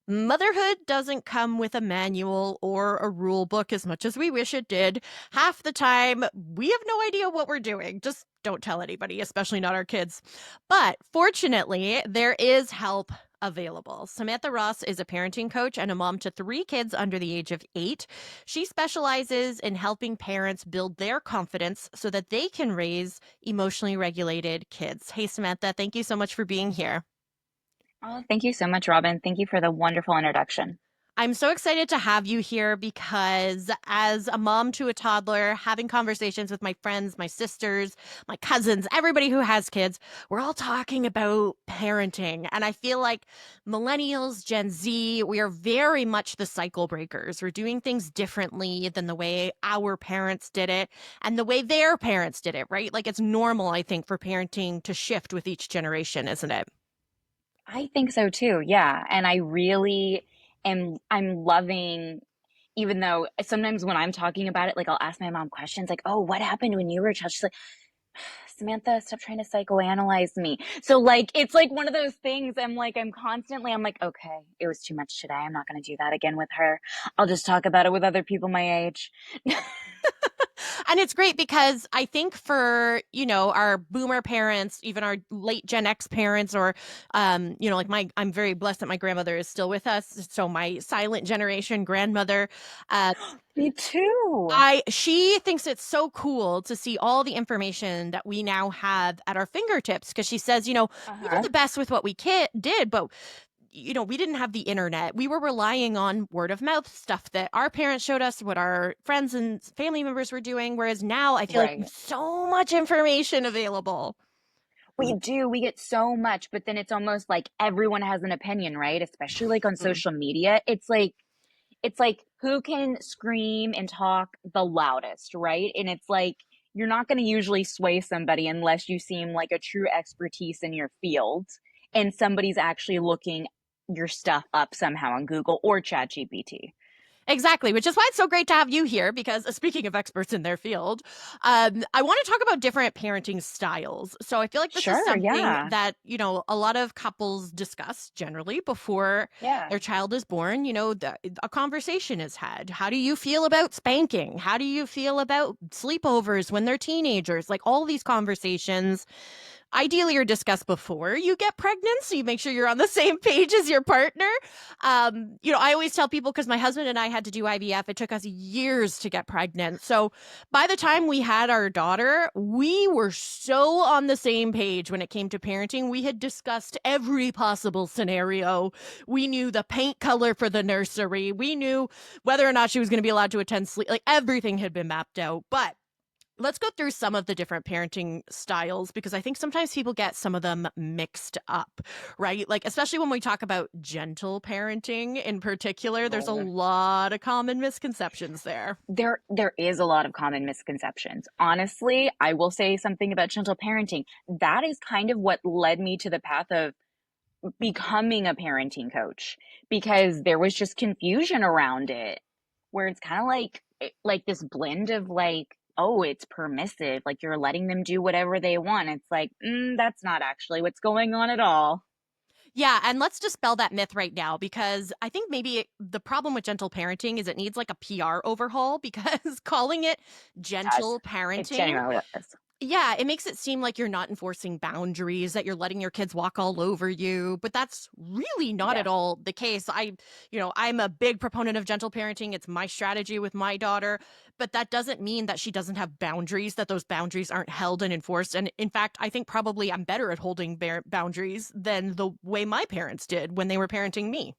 Motherhood doesn't come with a manual or a rule book as much as we wish it did. Half the time, we have no idea what we're doing. Just don't tell anybody, especially not our kids. But fortunately, there is help available. Samantha Ross is a parenting coach and a mom to three kids under the age of 8. She specializes in helping parents build their confidence so that they can raise emotionally regulated kids. Hey, Samantha, thank you so much for being here. Oh, thank you so much, Robin. Thank you for the wonderful introduction. I'm so excited to have you here because, as a mom to a toddler, having conversations with my friends, my sisters, my cousins, everybody who has kids, we're all talking about parenting. And I feel like millennials, Gen Z, we are very much the cycle breakers. We're doing things differently than the way our parents did it and the way their parents did it, right? Like it's normal, I think, for parenting to shift with each generation, isn't it? I think so too. Yeah. And I really I'm loving, even though sometimes when I'm talking about it, like I'll ask my mom questions like, oh, what happened when you were a child? She's like, Samantha, stop trying to psychoanalyze me. So like it's like one of those things I'm like, okay, it was too much today. I'm not gonna do that again with her. I'll just talk about it with other people my age. And it's great because I think for, our boomer parents, even our late Gen X parents, or, like I'm very blessed that my grandmother is still with us. So my silent generation grandmother, uh, Me too. she thinks it's so cool to see all the information that we now have at our fingertips because she says, we did Uh-huh. the best with what we did, but we didn't have the internet. We were relying on word of mouth stuff that our parents showed us, what our friends and family members were doing. Whereas now I feel like Right. there's so much information available. We do. We get so much, but then it's almost like everyone has an opinion, right? Especially like on Mm. social media. It's like who can scream and talk the loudest, right? And it's like you're not going to usually sway somebody unless you seem like a true expertise in your field and somebody's actually looking your stuff up somehow on Google or ChatGPT. Exactly, which is why it's so great to have you here because speaking of experts in their field, I want to talk about different parenting styles. So I feel like this is Sure, something yeah. that, a lot of couples discuss generally before Yeah. their child is born. A conversation is had. How do you feel about spanking? How do you feel about sleepovers when they're teenagers? Like all these conversations ideally are discussed before you get pregnant so you make sure you're on the same page as your partner. I always tell people because my husband and I had to do IVF, it took us years to get pregnant. So by the time we had our daughter, we were so on the same page when it came to parenting. We had discussed every possible scenario. We knew the paint color for the nursery. We knew whether or not she was going to be allowed to attend sleep. Like everything had been mapped out. But let's go through some of the different parenting styles because I think sometimes people get some of them mixed up, right? Like, especially when we talk about gentle parenting in particular, there's a Oh. lot of common misconceptions there. There is a lot of common misconceptions. Honestly, I will say something about gentle parenting. That is kind of what led me to the path of becoming a parenting coach because there was just confusion around it where it's kind of like this blend of like, oh, it's permissive, like you're letting them do whatever they want. It's like, that's not actually what's going on at all. Yeah, and let's dispel that myth right now because I think maybe the problem with gentle parenting is it needs like a PR overhaul because calling it It does. gentle It parenting. genuinely does. Yeah, it makes it seem like you're not enforcing boundaries, that you're letting your kids walk all over you, but that's really not Yeah. at all the case. I'm a big proponent of gentle parenting. It's my strategy with my daughter, but that doesn't mean that she doesn't have boundaries, that those boundaries aren't held and enforced. And in fact, I think probably I'm better at holding boundaries than the way my parents did when they were parenting me.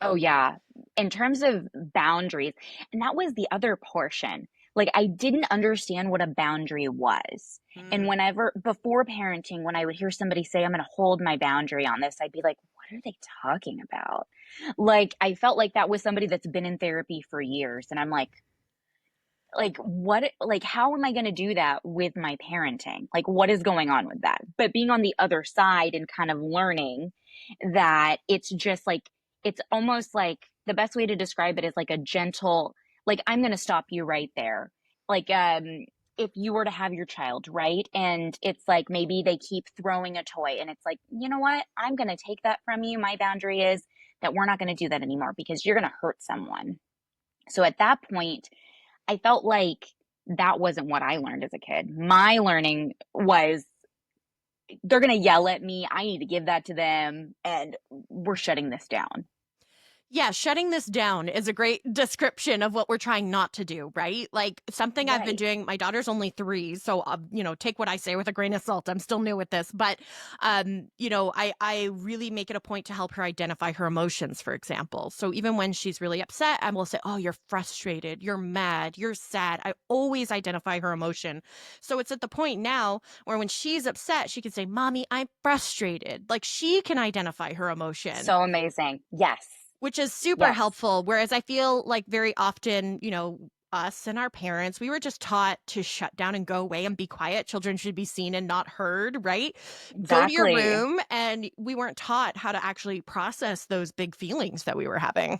Oh, yeah. In terms of boundaries, and that was the other portion. Like, I didn't understand what a boundary was. And Mm. whenever, before parenting, when I would hear somebody say, I'm going to hold my boundary on this, I'd be like, what are they talking about? Like, I felt like that was somebody that's been in therapy for years. And I'm like, what, like, how am I going to do that with my parenting? Like, what is going on with that? But being on the other side and kind of learning that it's just like, it's almost like the best way to describe it is like a gentle, like, I'm going to stop you right there. Like, if you were to have your child, right? And it's like maybe they keep throwing a toy and it's like, you know what? I'm going to take that from you. My boundary is that we're not going to do that anymore because you're going to hurt someone. So at that point, I felt like that wasn't what I learned as a kid. My learning was they're going to yell at me. I need to give that to them. And we're shutting this down. Yeah, shutting this down is a great description of what we're trying not to do, right? Like something I've been Right. doing, my daughter's only 3, so take what I say with a grain of salt. I'm still new at this, but I really make it a point to help her identify her emotions, for example. So even when she's really upset, I will say, "Oh, you're frustrated, you're mad, you're sad." I always identify her emotion. So it's at the point now where when she's upset, she can say, "Mommy, I'm frustrated." Like she can identify her emotion, So amazing. Yes. which is super Yes. helpful. Whereas I feel like very often, us and our parents, we were just taught to shut down and go away and be quiet. Children should be seen and not heard, right? Go to your Exactly. room. And we weren't taught how to actually process those big feelings that we were having.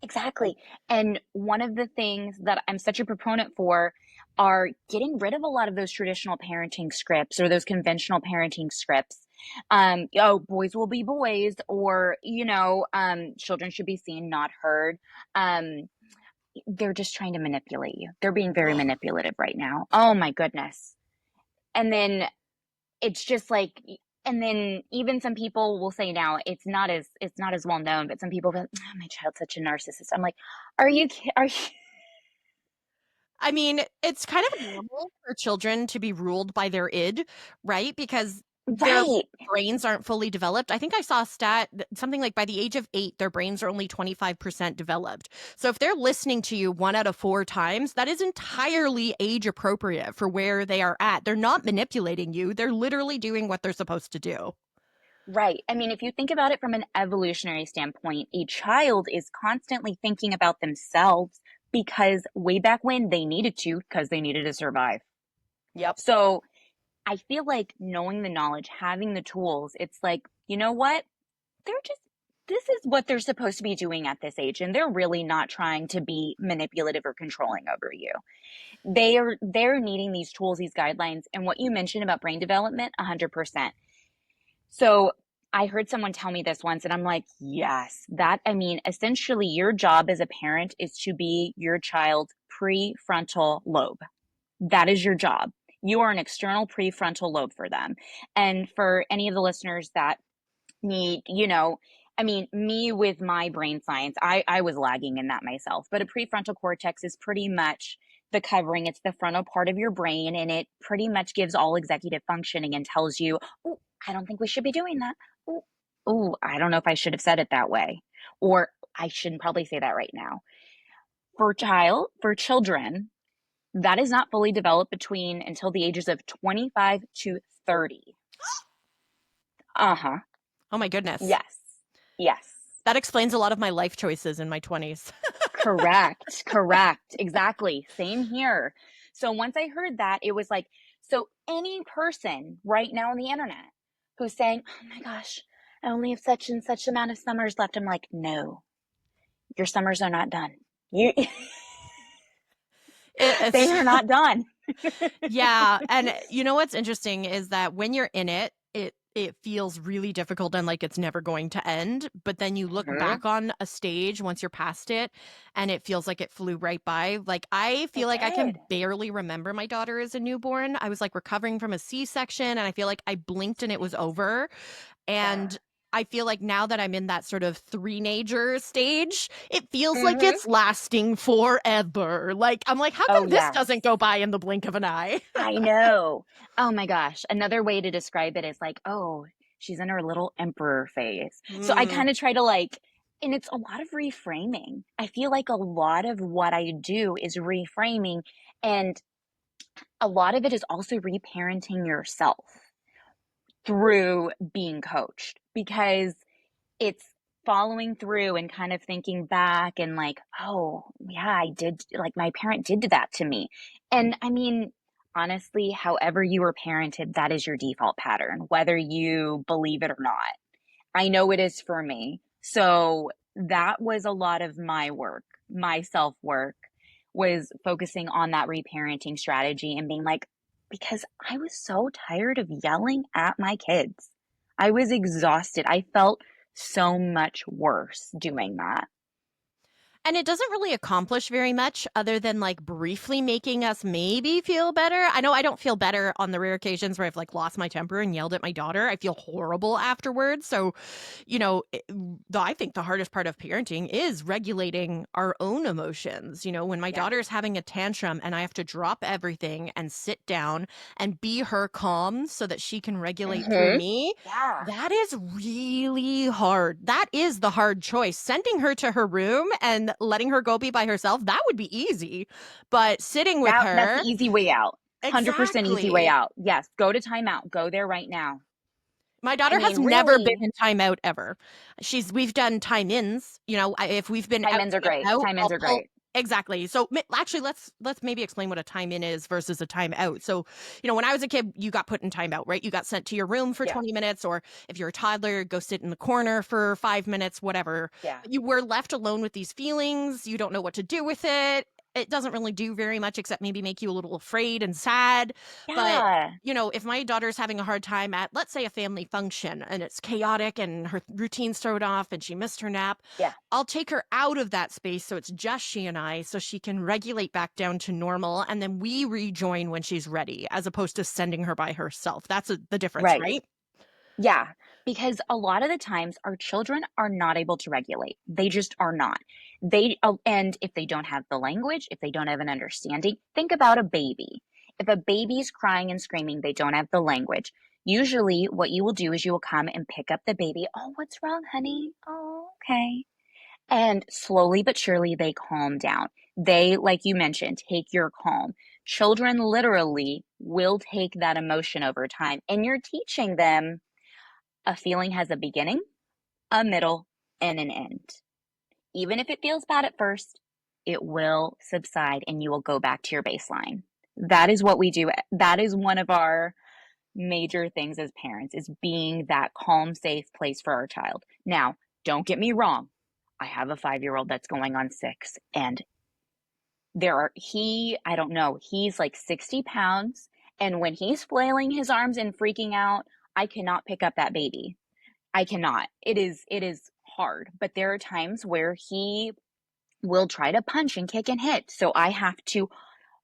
Exactly. And one of the things that I'm such a proponent for are getting rid of a lot of those traditional parenting scripts or those conventional parenting scripts. Boys will be boys, or, children should be seen, not heard. Um, they're just trying to manipulate you. They're being very Oh, manipulative right now. Oh my goodness. And then it's just like, and then even some people will say now it's not as well known, but some people go, oh, my child's such a narcissist. I'm like, are you I mean, it's kind of normal for children to be ruled by their id, right? Because their right? brains aren't fully developed. I think I saw a stat something like by the age of 8, their brains are only 25% developed. So if they're listening to you 1 out of 4 times, that is entirely age appropriate for where they are at. They're not manipulating you, they're literally doing what they're supposed to do. Right. I mean, if you think about it from an evolutionary standpoint, a child is constantly thinking about themselves because way back when they needed to, because they needed to survive. Yep. So I feel like knowing the knowledge, having the tools, it's like, you know what? They're just, this is what they're supposed to be doing at this age. And they're really not trying to be manipulative or controlling over you. They're needing these tools, these guidelines. And what you mentioned about brain development, 100%. So I heard someone tell me this once, and I'm like, yes, I mean, essentially, your job as a parent is to be your child's prefrontal lobe. That is your job. You are an external prefrontal lobe for them. And for any of the listeners that need, I mean, me with my brain science, I was lagging in that myself, but a prefrontal cortex is pretty much the covering. It's the frontal part of your brain, and it pretty much gives all executive functioning and tells you, oh, I don't think we should be doing that. Oh, I don't know if I should have said it that way. Or I shouldn't probably say that right now. For children, that is not fully developed between until the ages of 25 to 30. Uh-huh. Oh my goodness. Yes. Yes. That explains a lot of my life choices in my 20s. Correct. Correct. Exactly. Same here. So once I heard that, it was like, so any person right now on the internet who's saying, oh my gosh, I only have such and such amount of summers left. I'm like, no, your summers are not done. You, It's they are not done. Yeah, and you know what's interesting is that when you're in it, it feels really difficult and like it's never going to end, but then you look Mhm. back on a stage once you're past it and it feels like it flew right by. Like I feel It like I did. can barely remember my daughter as a newborn. I was like recovering from a C-section and I feel like I blinked and it was over. And I feel like now that I'm in that sort of three-nager stage, it feels like Hmm. it's lasting forever. Like I'm like, how Oh, come this yes. doesn't go by in the blink of an eye? I know. Oh my gosh. Another way to describe it is like, oh, she's in her little emperor phase. So I Mm. kind of try to like, and it's a lot of reframing. I feel like a lot of what I do is reframing, and a lot of it is also reparenting yourself through being coached because it's following through and kind of thinking back and like, oh, yeah, I did, like my parent did that to me. And I mean, honestly, however you were parented, that is your default pattern, whether you believe it or not. I know it is for me. So that was a lot of my work, my self work was focusing on that reparenting strategy and being like, because I was so tired of yelling at my kids. I was exhausted. I felt so much worse doing that. And it doesn't really accomplish very much other than, like, briefly making us maybe feel better. I know I don't feel better on the rare occasions where I've, like, lost my temper and yelled at my daughter. I feel horrible afterwards. So, I think the hardest part of parenting is regulating our own emotions. When my Yeah. daughter's having a tantrum and I have to drop everything and sit down and be her calm so that she can regulate through Mhm. me, Yeah. that is really hard. That is the hard choice. Sending her to her room and letting her go be by herself, that would be easy. But sitting with That's the her, easy way out. 100% easy way exactly. out. Yes, go to timeout. Go there right now. My I daughter has mean, never been really, in timeout ever. We've done time ins, if we've been out time-ins are and great. about, Time-ins I'll are pull. great. Exactly. So actually, let's maybe explain what a time in is versus a time out. So, when I was a kid, you got put in timeout, right? You got sent to your room for Yeah. 20 minutes, or if you're a toddler, go sit in the corner for 5 minutes, whatever. Yeah. You were left alone with these feelings. You don't know what to do with it. It doesn't really do very much except maybe make you a little afraid and sad. But Yeah. if my daughter's having a hard time at, let's say, a family function and it's chaotic and her routine's thrown off and she missed her nap, Yeah. I'll take her out of that space so it's just she and I so she can regulate back down to normal and then we rejoin when she's ready as opposed to sending her by herself. That's the difference, Right. right? Yeah, because a lot of the times our children are not able to regulate. They just are not. And if they don't have the language, if they don't have an understanding, think about a baby. If a baby's crying and screaming, they don't have the language. Usually, what you will do is you will come and pick up the baby. Oh, what's wrong, honey? Oh, okay. And slowly but surely, they calm down. They, like you mentioned, take your calm. Children literally will take that emotion over time, and you're teaching them a feeling has a beginning, a middle, and an end. Even if it feels bad at first, it will subside and you will go back to your baseline. That is what we do. That is one of our major things as parents is being that calm, safe place for our child. Now, don't get me wrong. I have a 5-year-old that's going on 6 and I don't know, he's like 60 pounds. And when he's flailing his arms and freaking out, I cannot pick up that baby. I cannot. It is hard, but there are times where he will try to punch and kick and hit. So I have to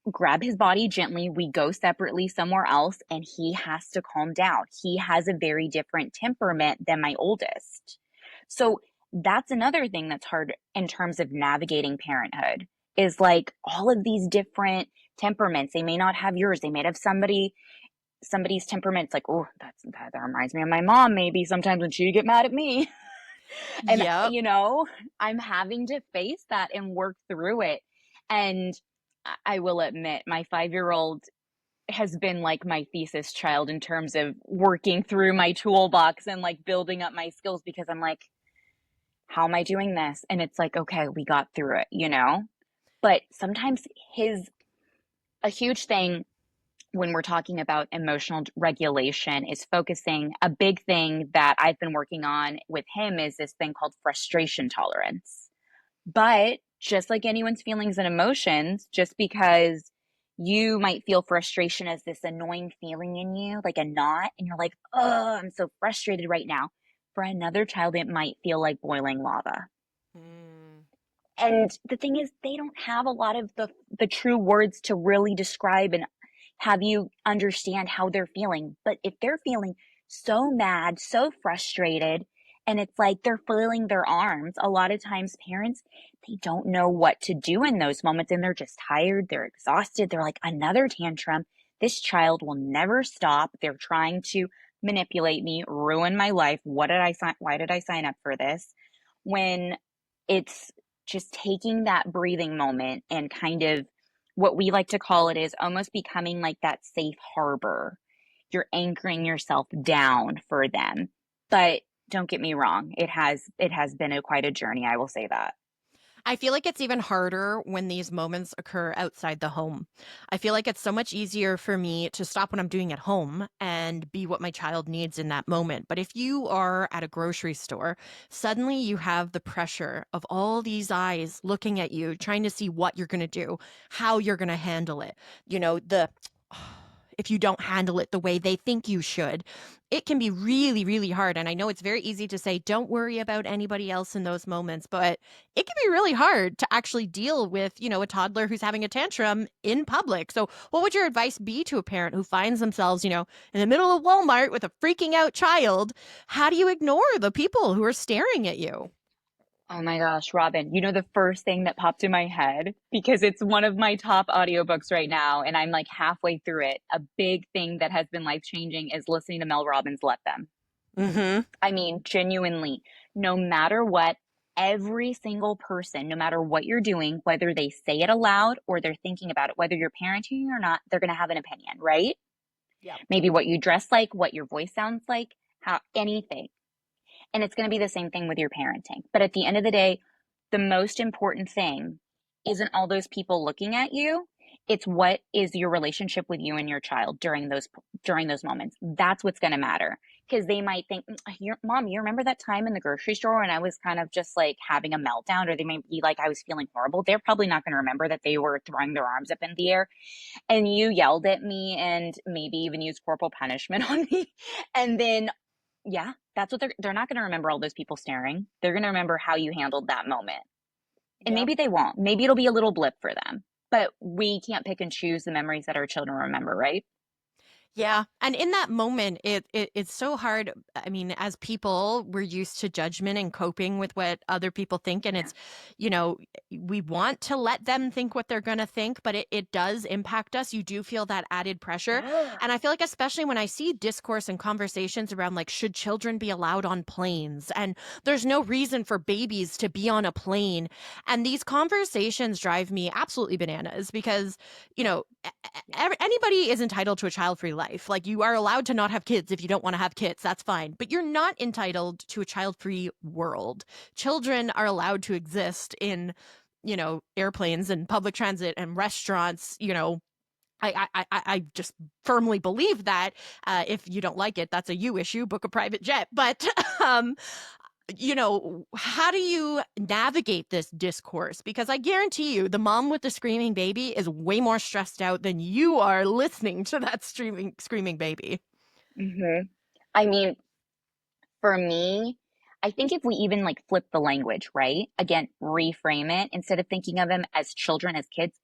grab his body gently. We go separately somewhere else and he has to calm down. He has a very different temperament than my oldest. So that's another thing that's hard in terms of navigating parenthood is like all of these different temperaments. They may not have yours. They may have somebody's temperament. It's like, oh, that reminds me of my mom maybe sometimes when she'd get mad at me. And, Yep. I'm having to face that and work through it. And I will admit, my 5-year-old has been like my thesis child in terms of working through my toolbox and like building up my skills because I'm like, how am I doing this? And it's like, okay, we got through it. But sometimes a huge thing when we're talking about emotional regulation is focusing. A big thing that I've been working on with him is this thing called frustration tolerance. But just like anyone's feelings and emotions, just because you might feel frustration as this annoying feeling in you, like a knot, and you're like, oh, I'm so frustrated right now. For another child, it might feel like boiling lava. Mm. And the thing is, they don't have a lot of the true words to really describe and have you understand how they're feeling. But if they're feeling so mad, so frustrated, and it's like they're flailing their arms, a lot of times parents, they don't know what to do in those moments and they're just tired, they're exhausted, they're like, another tantrum. This child will never stop. They're trying to manipulate me, ruin my life. Why did I sign up for this? When it's just taking that breathing moment and kind of what we like to call it is almost becoming like that safe harbor. You're anchoring yourself down for them. But don't get me wrong, it has been quite a journey, I will say that. I feel like it's even harder when these moments occur outside the home. I feel like it's so much easier for me to stop what I'm doing at home and be what my child needs in that moment. But if you are at a grocery store, suddenly you have the pressure of all these eyes looking at you, trying to see what you're going to do, how you're going to handle it. You know, the if you don't handle it the way they think you should. It can be really, really hard. And I know it's very easy to say, don't worry about anybody else in those moments, but it can be really hard to actually deal with, a toddler who's having a tantrum in public. So, what would your advice be to a parent who finds themselves, in the middle of Walmart with a freaking out child? How do you ignore the people who are staring at you? Oh my gosh, Robin, the first thing that popped in my head, because it's one of my top audiobooks right now, and I'm like halfway through it. A big thing that has been life changing is listening to Mel Robbins' Let Them. Mm-hmm. I mean, genuinely, no matter what, every single person, no matter what you're doing, whether they say it aloud or they're thinking about it, whether you're parenting or not, they're going to have an opinion, right? Yep. Maybe what you dress like, what your voice sounds like, how anything. And it's going to be the same thing with your parenting. But at the end of the day, the most important thing isn't all those people looking at you. It's what is your relationship with you and your child during those moments. That's what's going to matter, because they might think, Mom, you remember that time in the grocery store and I was kind of just like having a meltdown, or they might be like, I was feeling horrible. They're probably not going to remember that they were throwing their arms up in the air and you yelled at me and maybe even used corporal punishment on me. And then, yeah, that's what they're not going to remember, all those people staring. They're going to remember how you handled that moment. And Yep. maybe they won't. Maybe it'll be a little blip for them. But we can't pick and choose the memories that our children remember, right? Yeah. And in that moment, it's so hard. I mean, as people, we're used to judgment and coping with what other people think. And Yeah. it's, you know, we want to let them think what they're going to think, but it does impact us. You do feel that added pressure. Yeah. And I feel like, especially when I see discourse and conversations around like, should children be allowed on planes? And there's no reason for babies to be on a plane. And these conversations drive me absolutely bananas because, you know, anybody is entitled to a child-free life. Like you are allowed to not have kids if you don't want to have kids. That's fine. But you're not entitled to a child-free world. Children are allowed to exist in, airplanes and public transit and restaurants. I just firmly believe that. If you don't like it, that's a you issue. Book a private jet. But um, how do you navigate this discourse? Because I guarantee you, the mom with the screaming baby is way more stressed out than you are listening to that screaming baby. Hmm. I mean, for me, I think if we even like flip the language, right? Again, reframe it instead of thinking of them as children, as kids,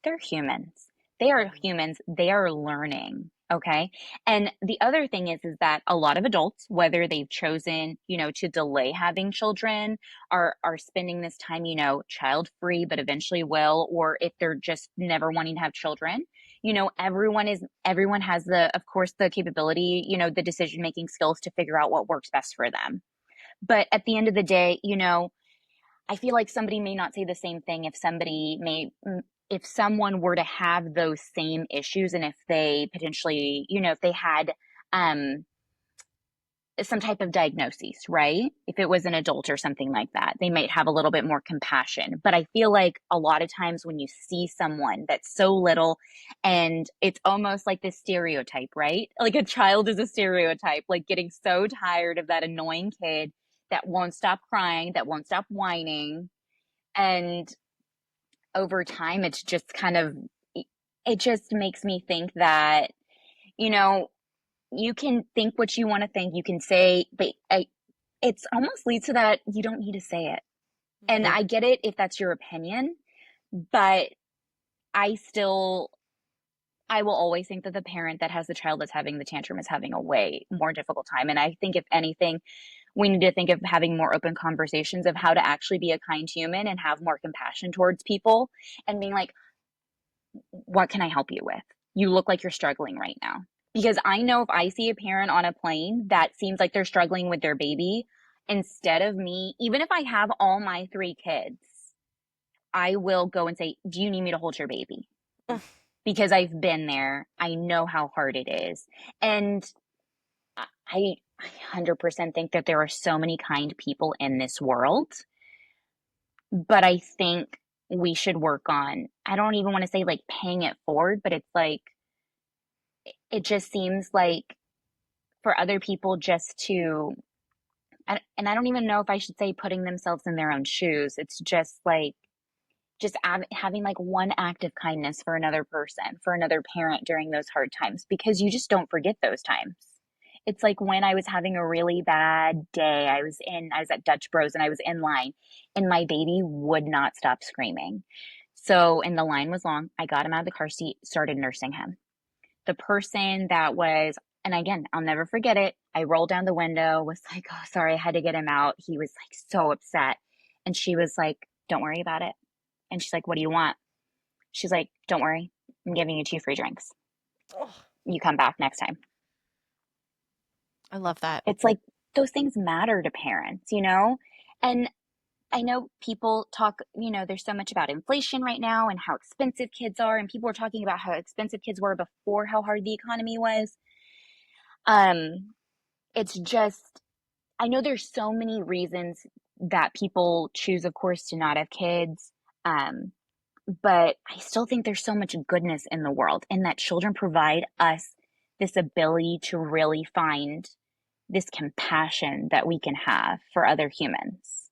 they're humans. They are Mhm. humans. They are learning. Okay. And the other thing is that a lot of adults, whether they've chosen, to delay having children, are spending this time, child free, but eventually will, or if they're just never wanting to have children, everyone has of course, the capability, the decision making skills to figure out what works best for them. But at the end of the day, I feel like somebody may not say the same thing if someone were to have those same issues, and if they potentially, if they had um some type of diagnosis, right? If it was an adult or something like that, they might have a little bit more compassion. But I feel like a lot of times when you see someone that's so little, and it's almost like this stereotype, right? Like a child is a stereotype, like getting so tired of that annoying kid that won't stop crying, that won't stop whining. And over time, it's just it just makes me think that, you know, you can think what you want to think, you can say, but it's almost leads to that you don't need to say it. And Mhm. I get it if that's your opinion, but I still, I will always think that the parent that has the child that's having the tantrum is having a way more difficult time. And I think if anything, we need to think of having more open conversations of how to actually be a kind human and have more compassion towards people, and being like, what can I help you with? You look like you're struggling right now. Because I know if I see a parent on a plane that seems like they're struggling with their baby, instead of me, even if I have all my three kids, I will go and say, do you need me to hold your baby? Because I've been there. I know how hard it is. And I 100% think that there are so many kind people in this world, but I think we should work on, I don't even want to say like paying it forward, but it's like, it just seems like for other people just to, and I don't even know if I should say putting themselves in their own shoes. It's just like just having like one act of kindness for another person, for another parent during those hard times, because you just don't forget those times. It's like when I was having a really bad day, I was at Dutch Bros and I was in line and my baby would not stop screaming. So, and the line was long. I got him out of the car seat, started nursing him. The person that was, and again, I'll never forget it. I rolled down the window, was like, oh, sorry, I had to get him out. He was like so upset. And she was like, don't worry about it. And she's like, what do you want? She's like, don't worry. I'm giving you 2 free drinks. Oh, You come back next time. I love that. It's like those things matter to parents, you know? And I know people talk, you know, there's so much about inflation right now and how expensive kids are. And people are talking about how expensive kids were before, how hard the economy was. Um, it's just, I know there's so many reasons that people choose, of course, to not have kids. Um, but I still think there's so much goodness in the world and that children provide us this ability to really find this compassion that we can have for other humans.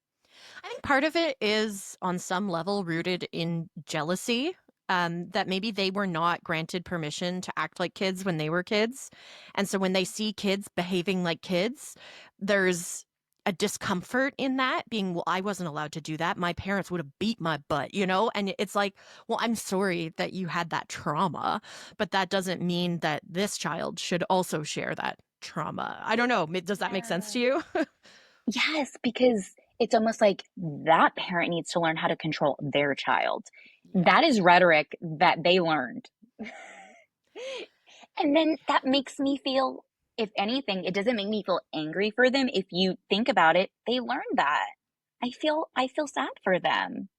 I think part of it is on some level rooted in jealousy. That maybe they were not granted permission to act like kids when they were kids. And so when they see kids behaving like kids, there's a discomfort in that being, well, I wasn't allowed to do that. My parents would have beat my butt, you know? And it's like, well, I'm sorry that you had that trauma, but that doesn't mean that this child should also share that trauma. I don't know. Does that make sense Yeah. to you? Yes, because it's almost like that parent needs to learn how to control their child. Yeah. That is rhetoric that they learned. And then that makes me feel, if anything, it doesn't make me feel angry for them. If you think about it, they learned that. I feel sad for them.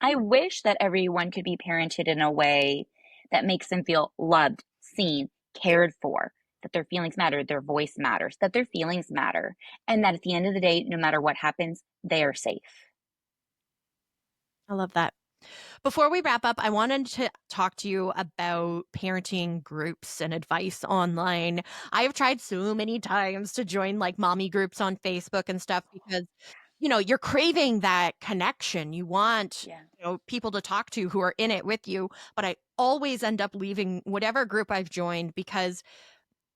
I wish that everyone could be parented in a way that makes them feel loved, seen, cared for, that their feelings matter, their voice matters, that their feelings matter, and that at the end of the day, no matter what happens, they are safe. I love that. Before we wrap up, I wanted to talk to you about parenting groups and advice online. I have tried so many times to join like mommy groups on Facebook and stuff because, you know, you're craving that connection. You want, Yeah. you know, people to talk to who are in it with you. But I always end up leaving whatever group I've joined because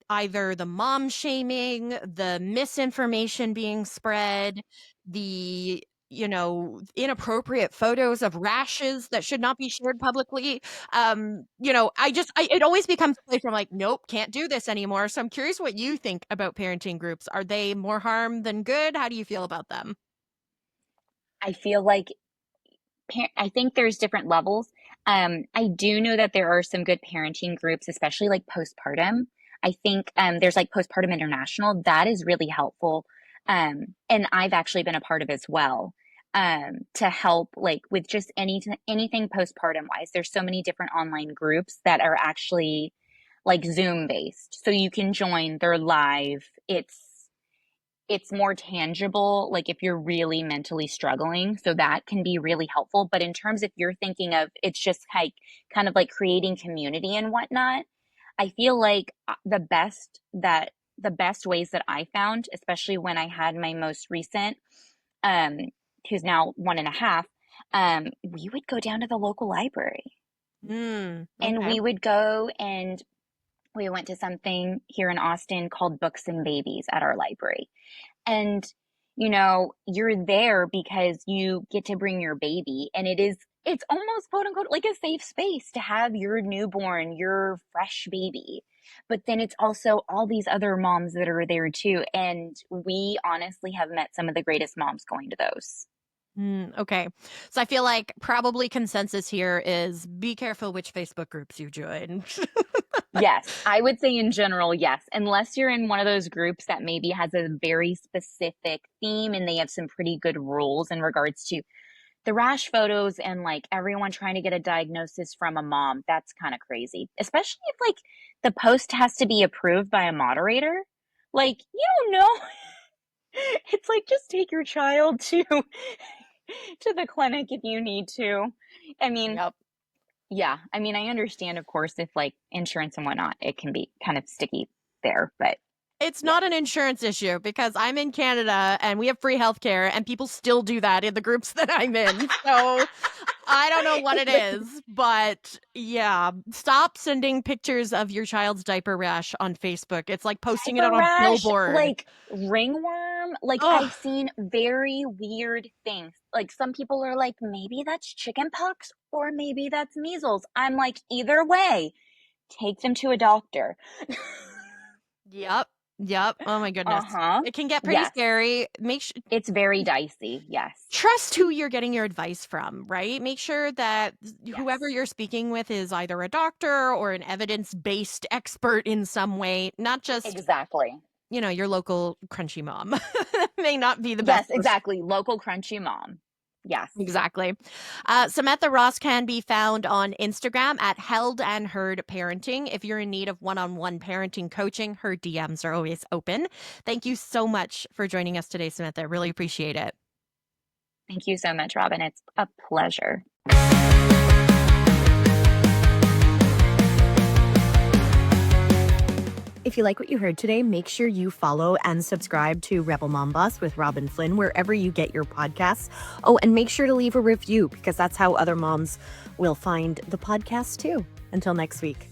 either the mom shaming, the misinformation being spread, the inappropriate photos of rashes that should not be shared publicly. It always becomes a place where I'm like, nope, can't do this anymore. So I'm curious what you think about parenting groups. Are they more harm than good? How do you feel about them? I feel like I think there's different levels. I do know that there are some good parenting groups, especially like postpartum. I think there's like Postpartum International that is really helpful, and I've actually been a part of as well. To help like with just anything postpartum wise. There's so many different online groups that are actually like Zoom based, so you can join. They're live. It's more tangible, like if you're really mentally struggling. So that can be really helpful. But in terms if you're thinking of it's just like kind of like creating community and whatnot, I feel like the best ways that I found, especially when I had my most recent, um, who's now 1.5, we would go down to the local library and Okay. we would go and we went to something here in Austin called Books and Babies at our library. And, you know, you're there because you get to bring your baby and it's almost quote unquote like a safe space to have your newborn, your fresh baby. But then it's also all these other moms that are there too. And we honestly have met some of the greatest moms going to those. Okay. So I feel like probably consensus here is be careful which Facebook groups you join. Yes, I would say in general, yes. Unless you're in one of those groups that maybe has a very specific theme and they have some pretty good rules in regards to the rash photos and like everyone trying to get a diagnosis from a mom. That's kind of crazy. Especially if like the post has to be approved by a moderator. Like, you don't know. It's like just take your child to to the clinic if you need to. I mean, Yep. yeah, I mean, I understand, of course, if like insurance and whatnot, it can be kind of sticky there, but It's yeah. not an insurance issue because I'm in Canada and we have free healthcare and people still do that in the groups that I'm in. So I don't know what it is, but yeah, stop sending pictures of your child's diaper rash on Facebook. It's like posting it Diaper on a rash, billboard. like ringworm, like Oh, I've seen very weird things. Like some people are like, maybe that's chicken pox or maybe that's measles. I'm like, either way, take them to a doctor. yep. Yep. Oh my goodness. Uh-huh. It can get pretty Yes. scary. Make sure It's very dicey. Yes. trust who you're getting your advice from, right? Make sure that whoever Yes. you're speaking with is either a doctor or an evidence-based expert in some way, not just, Exactly. your local crunchy mom. May not be the best Yes, person. exactly. Local crunchy mom. Yes. Exactly. Samantha Ross can be found on Instagram at Held and Heard Parenting. If you're in need of one-on-one parenting coaching, her DMs are always open. Thank you so much for joining us today, Samantha. I really appreciate it. Thank you so much, Robin. It's a pleasure. If you like what you heard today, make sure you follow and subscribe to Rebel Mom Boss with Robin Flynn wherever you get your podcasts. Oh, and make sure to leave a review because that's how other moms will find the podcast too. Until next week.